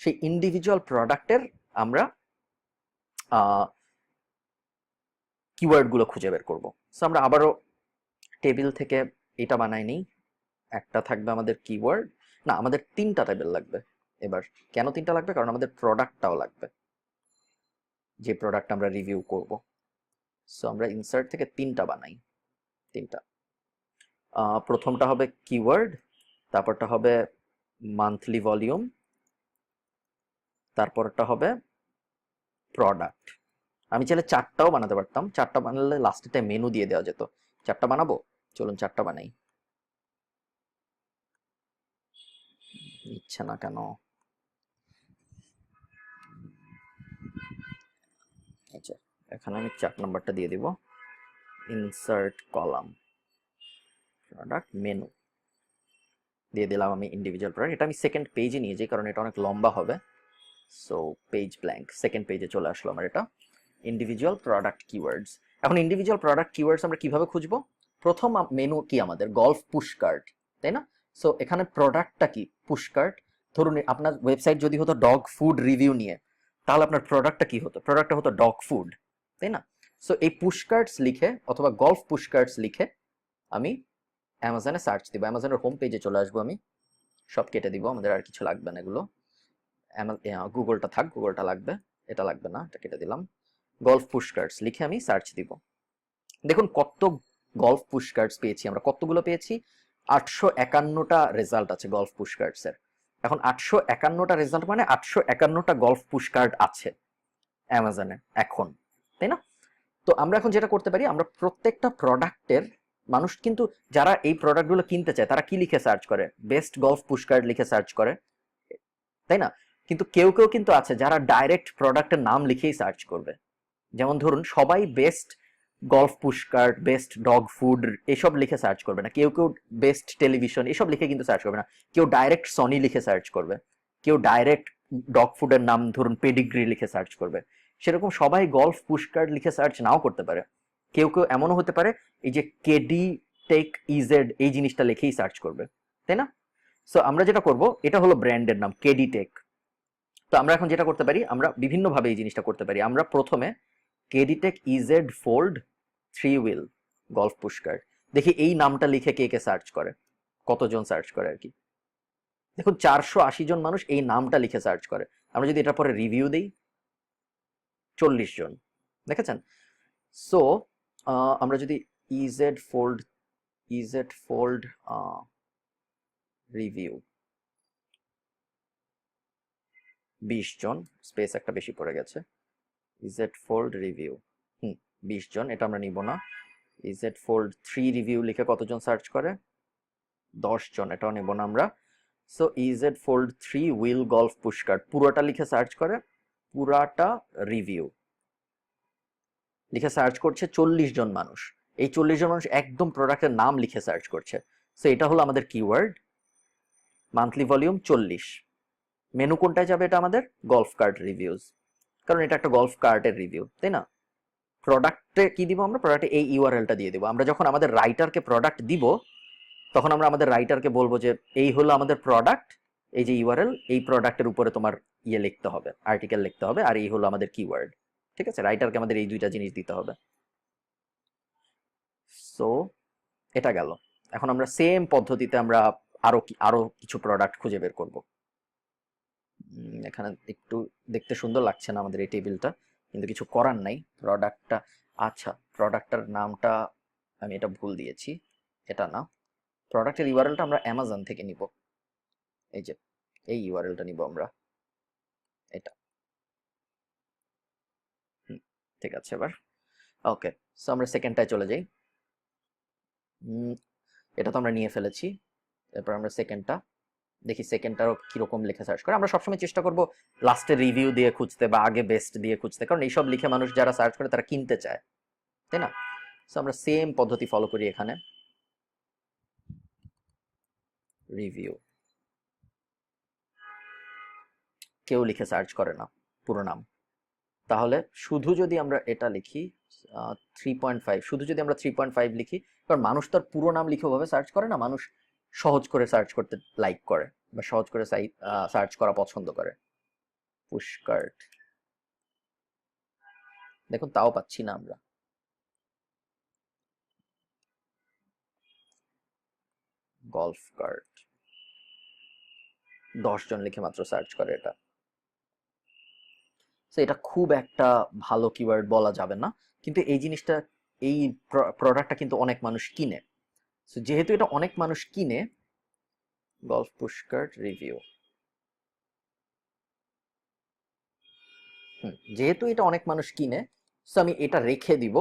সেই ইন্ডিভিজুয়াল প্রোডাক্টের আমরা কিওয়ার্ডগুলো খুঁজে বের করব। সো আমরা আবারও টেবিল থেকে এটা বানাই নিই, একটা থাকবে আমাদের কিওয়ার্ড, না আমাদের 3টা টেবিল লাগবে। এবার কেন 3টা লাগবে, কারণ আমাদের প্রোডাক্টটাও লাগবে, যে প্রোডাক্ট আমরা রিভিউ করব। সো আমরা ইনসার্ট থেকে 3টা বানাই, 3টা। প্রথমটা হবে কিওয়ার্ড, তারপরটা হবে মান্থলি ভলিউম, তারপরটা হবে প্রোডাক্ট। আমি চাইলে 4টাও বানাতে পারতাম, 4টা বানালে লাস্টেতে মেনু দিয়ে দেওয়া যেত। 4টা বানাবো, চলুন 4টা বানাই। ইচ্ছে না কেন, আচ্ছা এখানে আমি 4 নাম্বারটা দিয়ে দিব, ইনসার্ট কলাম প্রোডাক্ট মেনু দিয়ে দিলাম আমি ইন্ডিভিজুয়াল প্রোডাক্ট। এটা আমি সেকেন্ড পেজে নিয়ে যাই কারণ এটা অনেক লম্বা হবে। সো পেজ ব্ল্যাঙ্ক, সেকেন্ড পেজে চলে আসলো আমার এটা ইন্ডিভিজুয়াল প্রোডাক্ট কিওয়ার্ডস। এখন ইন্ডিভিজুয়াল প্রোডাক্ট কিওয়ার্ডস আমরা কিভাবে খুঁজবো, প্রথম মেনু কি আমাদের গলফ পুশ কার্ট, তাই না? সো এখানে প্রোডাক্টটা কি, পুশ কার্ট। ধরুন আপনার ওয়েবসাইট যদি হতো ডগ ফুড রিভিউ নিয়ে, তাহলে আপনার প্রোডাক্টটা কি হতো, প্রোডাক্টটা হতো ডগ ফুড, তাই না? সো এই পুশ কার্টস লিখে অথবা গলফ পুশ কার্টস লিখে আমি অ্যামাজনে সার্চ দিব, অ্যামাজনের হোম পেজে চলে আসবো, আমি সব কেটে দিব, আমাদের আর কিছু লাগবে না এগুলো। গুগলটা থাক, গুগলটা লাগবে, এটা লাগবে না, এটা কেটে দিলাম। গলফ পুশ কার্টস লিখে আমি সার্চ দিব। দেখুন কত গলফ পুশ কার্টস পেয়েছি আমরা, কতগুলো পেয়েছি, 851টা রেজাল্ট আছে গলফ পুশ কার্টস এর। এখন 851টা রেজাল্ট মানে 851টা গলফ পুশ কার্ট আছে অ্যামাজনে এখন, তাই না? তো আমরা এখন যেটা করতে পারি, আমরা প্রত্যেকটা প্রোডাক্টের, মানুষ কিন্তু যারা এই প্রোডাক্টগুলো কিনতে চায় তারা কি লিখে সার্চ করে, বেস্ট গলফ পুশ কার্ট লিখে সার্চ করে, তাই না? কিন্তু কেউ কেউ কিন্তু আছে যারা ডাইরেক্ট প্রোডাক্টের নাম লিখেই সার্চ করবে। যেমন ধরুন সবাই best golf push cart, best dog food এসব লিখে সার্চ করবে না, কেউ কেউ বেস্ট টেলিভিশন এসব লিখে কিন্তু সার্চ করবে না, কেউ ডাইরেক্ট সনি লিখে সার্চ করবে, কেউ ডাইরেক্ট ডগ ফুডের নাম ধরুন পেডিগ্রি লিখে সার্চ করবে। সেরকম সবাই গলফ পুশ কার্ট লিখে সার্চ নাও করতে পারে, কেউ কেউ এমনও হতে পারে এই যে কেডি টেক ইজেড এই জিনিসটা লিখেই সার্চ করবে, তাই না? সো আমরা যেটা করব, এটা হলো ব্র্যান্ডের নাম কেডি টেক। তো আমরা এখন যেটা করতে পারি, আমরা বিভিন্নভাবে এই জিনিসটা করতে পারি। আমরা প্রথমে CaddyTek EZ fold 3 wheel golf push cart, দেখি এই নামটা লিখে কে কে সার্চ করে, কতজন সার্চ করে আর কি। দেখুন 480 জন মানুষ এই নামটা লিখে সার্চ করে। আমরা যদি এটা পরে রিভিউ দিই, 40 জন, দেখেছেন? সো আমরা যদি ইজেড ফোল্ড রিভিউ 20 জন, স্পেস একটা বেশি পড়ে গেছে, ইজেড ফোল্ড রিভিউ 20 জন, এটা আমরা নিব না। ইজেড ফোল্ড 3 রিভিউ লিখে কতজন সার্চ করে, 10 জন, এটাও নেব না আমরা। So EZ fold 3 wheel golf push cart পুরোটা লিখে সার্চ করে, পুরাটা রিভিউ লিখে সার্চ করছে 40 জন মানুষ। এই 40 জন মানুষ একদম প্রোডাক্টের নাম লিখে সার্চ করছে। সো এটা হলো আমাদের কিওয়ার্ড, মান্থলি ভলিউম 40। মেনু কোনটায় যাবে, এটা আমাদের গলফ কার্ট রিভিউজ, কারণ এটা একটা গলফ কার্টের রিভিউ, তাই না? প্রোডাক্টে কি দিব আমরা, প্রোডাক্টে এই ইউআরএলটা দিয়ে দিব। আমরা যখন আমাদের রাইটারকে প্রোডাক্ট দিব, তখন আমরা আমাদের রাইটারকে বলবো যে এই হলো আমাদের প্রোডাক্ট, এই যে ইউআরএল, এই প্রোডাক্টের উপরে তোমার ইয়ে লিখতে হবে, আর্টিকেল লিখতে হবে, আর এই হলো আমাদের কিওয়ার্ড। ঠিক আছে, রাইটারকে আমাদের এই দুইটা জিনিস দিতে হবে। সো এটা গেল। এখন আমরা সেম পদ্ধতিতে আমরা আরো কিছু প্রোডাক্ট খুঁজে বের করব। এখানে একটু দেখতে সুন্দর লাগছে না আমাদের এই টেবিলটা, কিন্তু কিছু করার নাই। প্রোডাক্টটা, আচ্ছা প্রোডাক্টটার নামটা আমি এটা ভুল দিয়েছি, এটা না, প্রোডাক্টের ইউআরএলটা আমরা অ্যামাজন থেকে নিব। এই যে এই ইউআরএলটা নিব আমরা, এটা। ঠিক আছে, এবার ওকে। সো আমরা সেকেন্ডটায় চলে যাই। এটা তো আমরা নিয়ে ফেলেছি। এরপর আমরা সেকেন্ডটা দেখি, সেকেন্ডটারও কিরকম লিখে সার্চ করে। আমরা সবসময় চেষ্টা করব লাস্টে রিভিউ দিয়ে খুঁজতে বা আগে বেস্ট দিয়ে খুঁজতে, কারণ এইসব লিখে মানুষ যারা সার্চ করে তারা কিনতে চায়, তাই না? সো আমরা সেম পদ্ধতি ফলো করি এখানে। রিভিউ কেউ লিখে সার্চ করে না পুরো নাম, তাহলে শুধু যদি আমরা এটা লিখি 3.5, শুধু যদি আমরা 3.5 লিখি, কারণ মানুষ তার পুরো নাম লিখে ওভাবে সার্চ করে না, মানুষ সহজ করে সার্চ করতে লাইক করে বা সহজ করে সার্চ করা পছন্দ করে। পুশকার্ট, দেখুন তাও পাচ্ছি না আমরা। গলফ কার্ট, 10 জন লিখে মাত্র সার্চ করে এটা। এটা খুব একটা ভালো কিওয়ার্ড বলা যাবে না, কিন্তু এই জিনিসটা, এই প্রোডাক্টটা কিন্তু অনেক মানুষ কিনে। যেহেতু এটা অনেক মানুষ কিনে, গলফ পুশকার্ট রিভিউ, যেহেতু এটা অনেক মানুষ কিনে, সো আমি এটা রেখে দিব।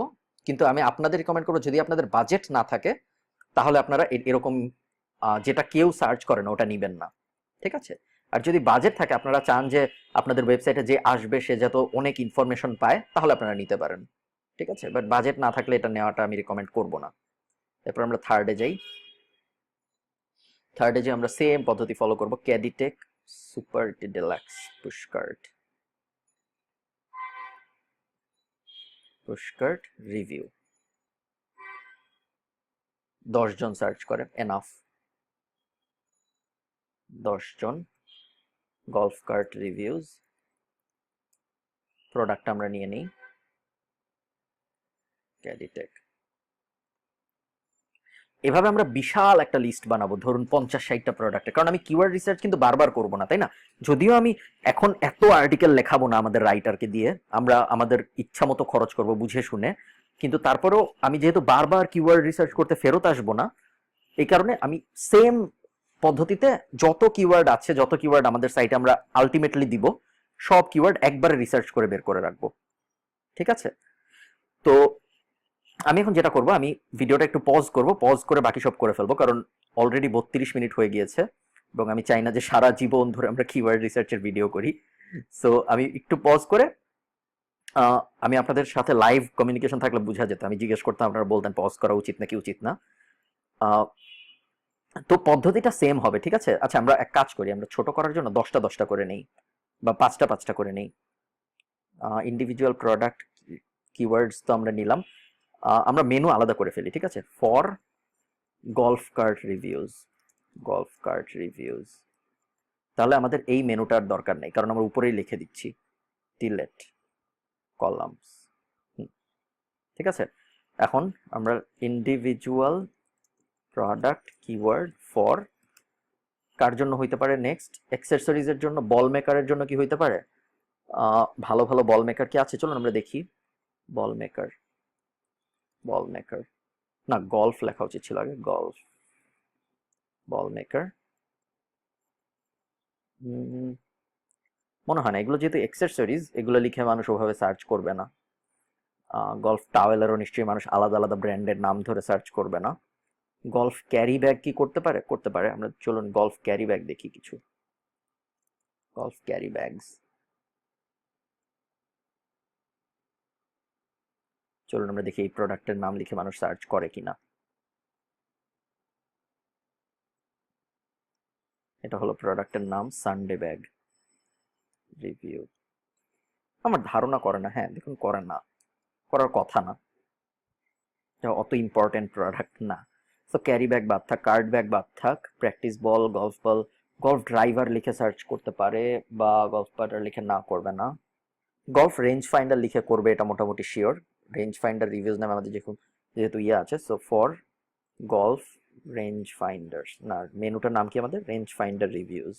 কিন্তু আমি আপনাদের রিকমেন্ড করবো, যদি আপনাদের বাজেট না থাকে তাহলে আপনারা এরকম যেটা কেউ সার্চ করে না ওটা নিবেন না, ঠিক আছে? আর যদি বাজেট থাকে, আপনারা চান যে আপনাদের ওয়েবসাইটে যে আসবে সে যত অনেক ইনফরমেশন পায়, তাহলে আপনারা নিতে পারেন, ঠিক আছে? বাট বাজেট না থাকলে এটা নেওয়াটা আমি রিকমেন্ড করব না। এরপর আমরা থার্ডে যাই। থার্ডে যে আমরা সেম পদ্ধতি ফলো করব, ক্যাডিটেক super deluxe pushcart, pushcart review, 10 জন সার্চ করে, এনাফ। 10 জন গলফ কার্ট রিভিউজ, প্রোডাক্ট আমরা নিয়ে নিই ক্যাডিটেক। এভাবে আমরা বিশাল একটা লিস্ট বানাবো, ধরুন 50-60টা প্রোডাক্টের, কারণ আমি কিওয়ার্ড রিসার্চ কিন্তু বারবার করব না, তাই না? যদিও আমি এখন এত আর্টিকেল লেখাবো না আমাদের রাইটারকে দিয়ে, আমরা আমাদের ইচ্ছা মতো খরচ করব বুঝে শুনে, কিন্তু তারপরেও আমি যেহেতু বারবার কিওয়ার্ড রিসার্চ করতে ফেরত আসবো না, এই কারণে আমি সেম পদ্ধতিতে যত কিওয়ার্ড আছে, যত কিওয়ার্ড আমাদের সাইটে আমরা আলটিমেটলি দিব, সব কিওয়ার্ড একবারে রিসার্চ করে বের করে রাখবো, ঠিক আছে? তো আমি এখন যেটা করব, আমি ভিডিওটা একটু পজ করব, পজ করে বাকি সব করে ফেলবো, কারণ অলরেডি 32 মিনিট হয়ে গিয়েছে এবং আমি চাই না যে সারা জীবন ধরে আমরা কিওয়ার্ড রিসার্চের ভিডিও করি। সো আমি একটু পজ করে, আমি আপনাদের সাথে লাইভ কমিউনিকেশন থাকলে বোঝা যেত, আমি জিজ্ঞেস করতাম, আপনারা বলতেন পজ করা উচিত নাকি উচিত না। তো পদ্ধতিটা সেম হবে, ঠিক আছে? আচ্ছা, আমরা এক কাজ করি, আমরা ছোট করার জন্য 10টা করে নেই বা 5টা করে নেই। ইন্ডিভিজুয়াল প্রোডাক্ট কিওয়ার্ডস তো আমরা নিলাম, আমরা মেনু আলাদা করে ফেলি, ঠিক আছে? For golf cart reviews, golf cart reviews, তাহলে আমাদের এই মেনুটার দরকার নেই, কারণ আমরা উপরেই লিখে দিচ্ছি ডিলেট কলামস, ঠিক আছে? এখন আমরা ইন্ডিভিজুয়াল প্রোডাক্ট কিওয়ার্ড ফর কার জন্য হইতে পারে? নেক্সট অ্যাক্সেসরিজের জন্য, বল মেকারের জন্য কি হইতে পারে? ভালো ভালো বল মেকার কি আছে, চলুন আমরা দেখি। বল মেকার, বল মেকার না, গলফ লেখা উচিত ছিল আগে, গলফ বল মেকার। মনে হয় না, এগুলো যেহেতু অ্যাক্সেসরিজ, এগুলো লিখে মানুষ ওভাবে সার্চ করবে না। গলফ টাওয়েলেরও নিশ্চয়ই মানুষ আলাদা আলাদা ব্র্যান্ডের নাম ধরে সার্চ করবে না। গলফ ক্যারি ব্যাগ কি করতে পারে? করতে পারে। আমরা চলুন গলফ ক্যারি ব্যাগ দেখি কিছু, গলফ ক্যারি ব্যাগস। চলুন আমরা দেখি এই প্রোডাক্টের নাম লিখে মানুষ সার্চ করে কিনা। এটা হলো প্রোডাক্টের নাম, সানডে ব্যাগ রিভিউ। আমার ধারণা করে না, হ্যাঁ দেখুন করে না, করার কথা না, অত ইম্পর্টেন্ট প্রোডাক্ট না। সো ক্যারি ব্যাগ বাদ থাক, কার্ড ব্যাগ বাদ থাক, প্র্যাকটিস বল, গলফ বল, গলফ ড্রাইভার লিখে সার্চ করতে পারে বা গলফ পাটার লিখে না করবে না। গলফ রেঞ্জ ফাইন্ডার লিখে করবে, এটা মোটামুটি শিওর। রেঞ্জ ফাইন্ডার রিভিউজ নামে আমাদের যেহেতু ইয়ে আছে, so for golf range finder, না মেনুটার নাম কি আমাদের? Range finder reviews.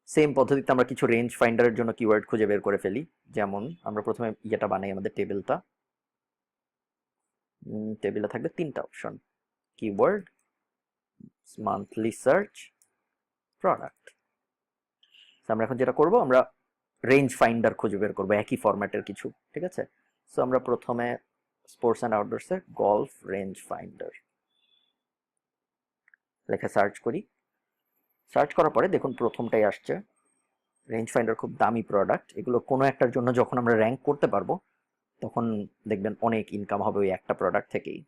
সেম পদ্ধতিতে আমরা কিছু রেঞ্জ ফাইন্ডারের জন্য কিওয়ার্ড খুঁজে বের করে ফেলি। যেমন আমরা প্রথমে ইয়েটা বানাই, আমাদের টেবিলটা, টেবিলে থাকবে 3টা option, keyword, monthly search product. আমরা এখন যেটা করব, আমরা রেঞ্জ ফাইন্ডার খুঁজে বের করবো একই ফরম্যাটের কিছু, ঠিক আছে? সো আমরা প্রথমে স্পোর্টস অ্যান্ড আউটডোরসের গলফ রেঞ্জ ফাইন্ডার লেখা সার্চ করি। সার্চ করার পরে দেখুন প্রথমটাই আসছে। রেঞ্জ ফাইন্ডার খুব দামি প্রোডাক্ট, এগুলো কোনো একটার জন্য যখন আমরা র্যাঙ্ক করতে পারবো তখন দেখবেন অনেক ইনকাম হবে ওই একটা প্রোডাক্ট থেকেই।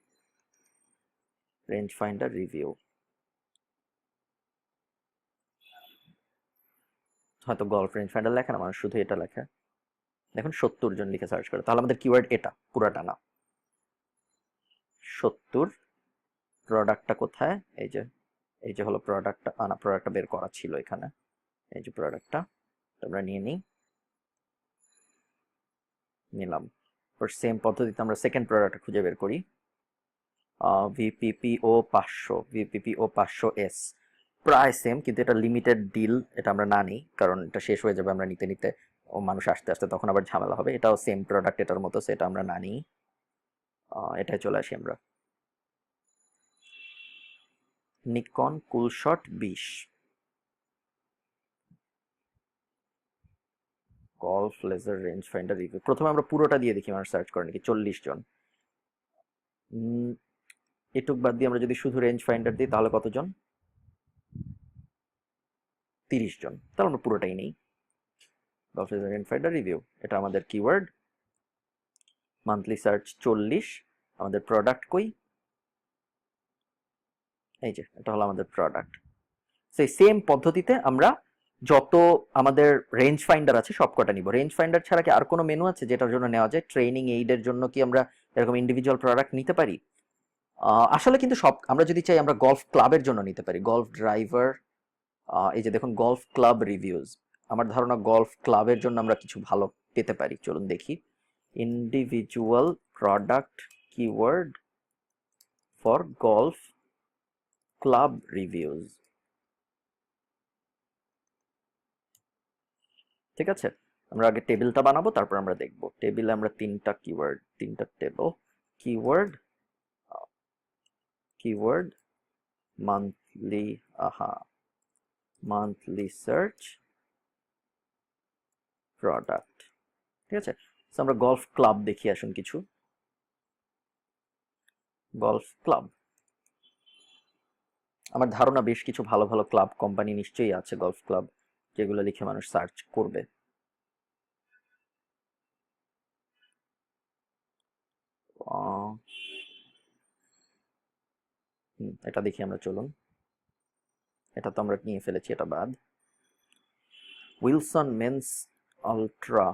রেঞ্জ ফাইন্ডার রিভিউ, হয়তো গলফ রেঞ্জ ফাইন্ডার লেখা না, মানে শুধু এটা লেখা। দেখুন 70 জন লিখে সার্চ করে, তাহলে আমাদের কিওয়ার্ড এটা পুরাটা না। 70 প্রোডাক্টটা কোথায়? এই যে হলো প্রোডাক্টটা, না প্রোডাক্টটা বের করা ছিল এখানে, এই যে প্রোডাক্টটা আমরা নিয়ে নিলাম। সেম পদ্ধতিতে আমরা সেকেন্ড প্রোডাক্ট খুঁজে বের করি। ভিপিপিও 500 প্রায় সেম, কিন্তু এটা লিমিটেড ডিল, এটা আমরা না নিই কারণ এটা শেষ হয়ে যাবে আমরা নিতে নিতে, ও মানুষ আসতে আসতে তখন আবার ঝামেলা হবে। এটাও সেম প্রোডাক্ট এটার মতো, সেটা আমরা না নিই। এটাই চলে আসি আমরা। Nikon Coolshot 20 golf laser range finder review. প্রথমে আমরা পুরোটা দিয়ে দেখি মানুষ সার্চ করে নাকি। 40 জন। এটুক বাদ দিয়ে আমরা যদি শুধু রেঞ্জ ফাইন্ডার দিই তাহলে কতজন? 30 জন। তাহলে আমরা পুরোটাই নেই। Golf laser range finder review, এটা আমাদের কিওয়ার্ড। Monthly search 40। আমাদের প্রোডাক্ট কই? এই যে এটা হলো আমাদের প্রোডাক্ট। সেই সেম পদ্ধতিতে আমরা যত আমাদের রেঞ্জ ফাইন্ডার আছে সবকটা নিব। রেঞ্জ ফাইন্ডার ছাড়া কি আর কোনো মেনু আছে যেটার জন্য নেওয়া যায়? ট্রেনিং এইডের জন্য কি আমরা এরকম ইন্ডিভিজুয়াল প্রোডাক্ট নিতে পারি? আসলে কিন্তু সব, আমরা যদি চাই আমরা গলফ ক্লাবের জন্য নিতে পারি। গলফ ড্রাইভার, এই যে দেখুন গলফ ক্লাব রিভিউজ। আমার ধারণা গলফ ক্লাবের জন্য আমরা কিছু ভালো পেতে পারি, চলুন দেখি। Individual product keyword for golf club reviews, ঠিক আছে? আমরা আগে টেবিলটা বানাবো, তারপর আমরা দেখব। টেবিলে আমরা তিনটা table. Keyword, keyword monthly, monthly search product, ঠিক আছে? আমরা গলফ ক্লাব দেখি, আসুন কিছু। গলফ ক্লাব, আমার ধারণা বেশ কিছু ভালো ভালো ক্লাব কোম্পানি নিশ্চয়ই আছে গলফ ক্লাব, যেগুলো লিখে মানুষ সার্চ করবে। এটা দেখি আমরা, চলুন। এটা তো আমরা নিয়ে ফেলেছি, এটা বাদ। Wilson men's ultra,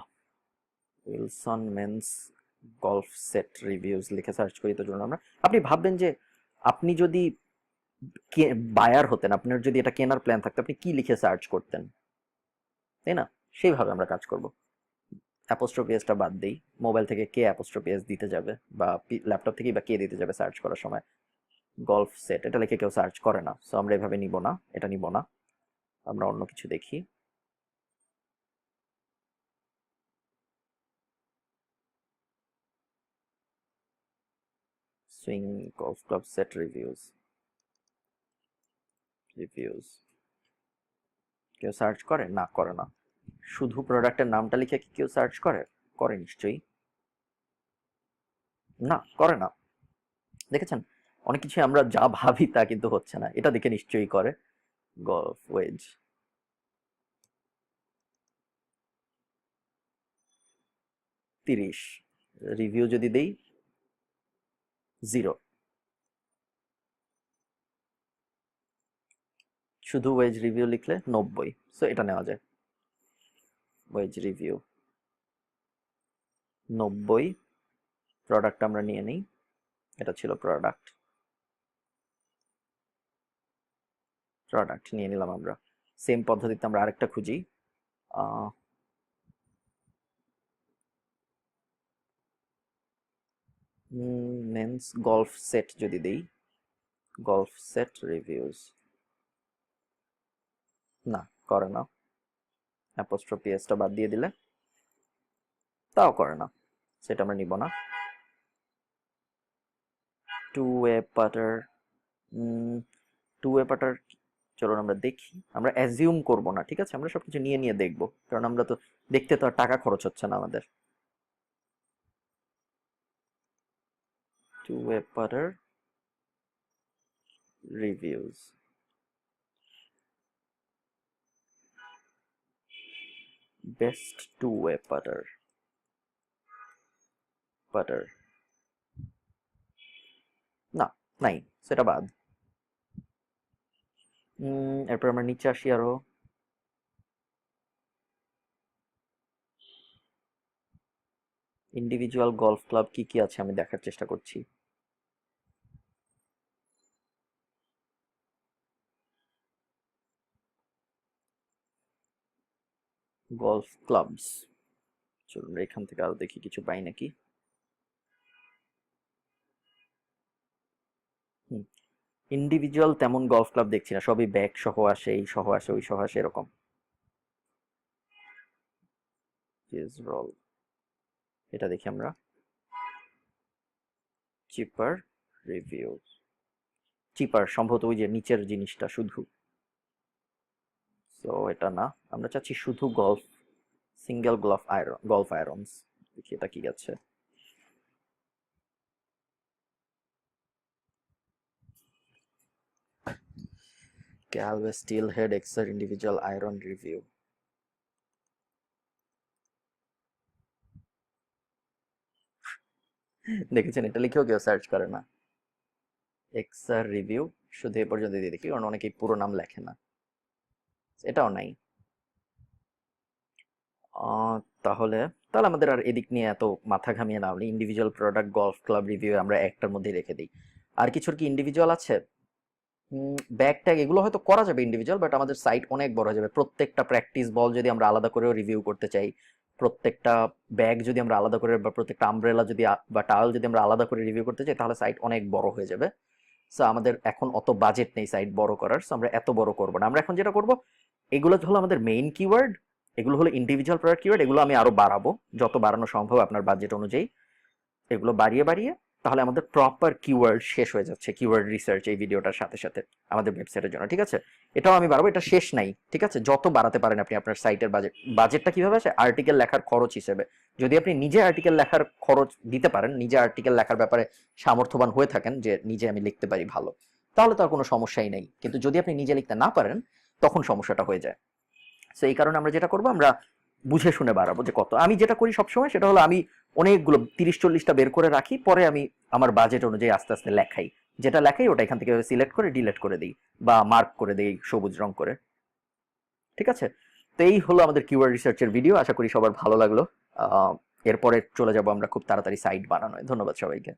Wilson men's golf set reviews লিখে সার্চ করি তো চলুন আমরা। আপনি ভাববেন যে আপনি যদি বায়ার হতেন, আপনার যদি এটা কেনার প্ল্যান থাকতো, আপনি কি লিখে সার্চ করতেন, তাই না? সেইভাবে আমরা কাজ করব। অ্যাপোস্ট্রোফি এসটা বাদ দেই, মোবাইল থেকে কে অ্যাপোস্ট্রোফি এস দিতে যাবে, বা ল্যাপটপ থেকেই বা কে দিতে যাবে সার্চ করার সময়? গলফ সেট এটা লিখে কেউ সার্চ করে না, সো আমরা এভাবে নিব না, এটা নিব না। আমরা অন্য কিছু দেখি। Swing golf club set reviews, কেউ সার্চ করে না? করে না। শুধু প্রোডাক্টের নামটা লিখে কি কেউ সার্চ করে? করে নিশ্চয়ই না, করে না। দেখেছেন, অনেক কিছু আমরা যা ভাবি তা কিন্তু হচ্ছে না, এটা দেখে নিশ্চয়ই করে। গলফ ওয়েজ 30, রিভিউ যদি দেই 0। শুধু ওয়েজ রিভিউ লিখলে 90, সো এটা নেওয়া যায়। ওয়েজ রিভিউ 90, প্রোডাক্ট আমরা নিয়ে নিই। এটা ছিল প্রোডাক্ট, প্রোডাক্ট নিয়ে নিলাম আমরা। সেম পদ্ধতিতে আমরা আরেকটা খুঁজি। মেন্স গলফ সেট যদি দেই, গলফ সেট রিভিউজ, না করে না। অ্যাপোস্ট্রফি এসটা বাদ দিয়ে দিলে তাও করে না, সেটা আমরা নিব না। টু ওয়ে পাটার, টু ওয়ে পাটার চলুন আমরা দেখি, আমরা অ্যাজিউম করব না, ঠিক আছে, আমরা সবকিছু নিয়ে নিয়ে দেখবো, কারণ আমরা তো দেখতে তো আর টাকা খরচ হচ্ছে না আমাদের। Two way butter reviews, best two way butter, না, নাই, সেটা বাদ। এরপর আমরা নিচে আসি আরো, ইন্ডিভিজুয়াল গলফ ক্লাব কি কি আছে আমি দেখার চেষ্টা করছি। গলফ ক্লাবস, চলুন এখান থেকে আরো দেখি কিছু পাই নাকি। ইন্ডিভিজুয়াল তেমন গলফ ক্লাব দেখছি না, সবই ব্যাগ সহ আসে, এই সহ আসে, ওই সহ আসে, এরকম। এটা দেখি আমরা, চিপার রিভিউ, চিপার সম্ভবত ওই যে নিচের জিনিসটা শুধু, তো এটা না, আমরা চাচ্ছি শুধু গলফ, সিঙ্গেল গলফ আয়রনস, দেখি এটা কি আছে। Galvez Steelhead XR individual iron review, দেখেছেন এটা লিখেও কেউ সার্চ করে না। এক্সআর রিভিউ শুধু এ পর্যন্ত দিয়ে দেখি, কারণ অনেকেই পুরো নাম লেখে না, এটাও নাই। তাহলে তাহলে আমাদের আর এদিক নিয়ে এত মাথা ঘামিয়ে না হলে individual product golf club review আমরা একটার মধ্যে রেখে দিই। আর কিছুর কি ইন্ডিভিজুয়াল আছে? ব্যাগ ট্যাগ এগুলো হয়তো করা যাবে ইন্ডিভিজুয়াল, বাট আমাদের সাইট অনেক বড় হয়ে যাবে। প্রত্যেকটা প্র্যাকটিস বল যদি আমরা আলাদা করেও রিভিউ করতে চাই, প্রত্যেকটা ব্যাগ যদি আমরা আলাদা করে, বা প্রত্যেকটা আমব্রেলা যদি বা টাওয়েল যদি আমরা আলাদা করে রিভিউ করতে চাই, তাহলে সাইট অনেক বড় হয়ে যাবে। সো আমাদের এখন অত বাজেট নেই সাইট বড় করার, সো আমরা এত বড় করবো না। আমরা এখন যেটা করবো, এগুলো হলো আমাদের মেইন কিওয়ার্ড, এগুলো হলো ইন্ডিভিজুয়াল প্রোডাক্ট কিওয়ার্ড, এগুলো আমি আরো বাড়াবো যত বাড়ানো সম্ভব আপনার বাজেট অনুযায়ী, এগুলো বাড়িয়ে বাড়িয়ে, তাহলে আমাদের প্রপার কিওয়ার্ড শেষ হয়ে যাচ্ছে, কিওয়ার্ড রিসার্চ এই ভিডিওটার সাথে সাথে আমাদের ওয়েবসাইটের জন্য, ঠিক আছে। এটাও আমি বাড়াবো, এটা শেষ নাই, ঠিক আছে, যত বাড়াতে পারেন আপনি আপনার সাইটের বাজেটটা কিভাবে আসে, আর্টিকেল লেখার খরচ হিসেবে। যদি আপনি নিজে আর্টিকেল লেখার খরচ দিতে পারেন, নিজে আর্টিকেল লেখার ব্যাপারে সামর্থ্যবান হয়ে থাকেন, যে নিজে আমি লিখতে পারি ভালো, তাহলে তো আর কোনো সমস্যাই নেই। কিন্তু যদি আপনি নিজে লিখতে না পারেন, তখন সমস্যাটা হয়ে যায়। তো এই কারণে আমরা যেটা করবো, আমরা বুঝে শুনে বাড়াবো যে কত। আমি যেটা করি সবসময় সেটা হলো, আমি অনেকগুলো 30-40টা বের করে রাখি, পরে আমি আমার বাজেট অনুযায়ী আস্তে আস্তে লেখাই, যেটা লেখাই ওটা এখান থেকে সিলেক্ট করে ডিলিট করে দিই, বা মার্ক করে দিই সবুজ রং করে, ঠিক আছে। তো এই হলো আমাদের কিওয়ার্ড রিসার্চের ভিডিও, আশা করি সবার ভালো লাগলো। এরপরে চলে যাব আমরা খুব তাড়াতাড়ি সাইট বানানোয়। ধন্যবাদ সবাইকে।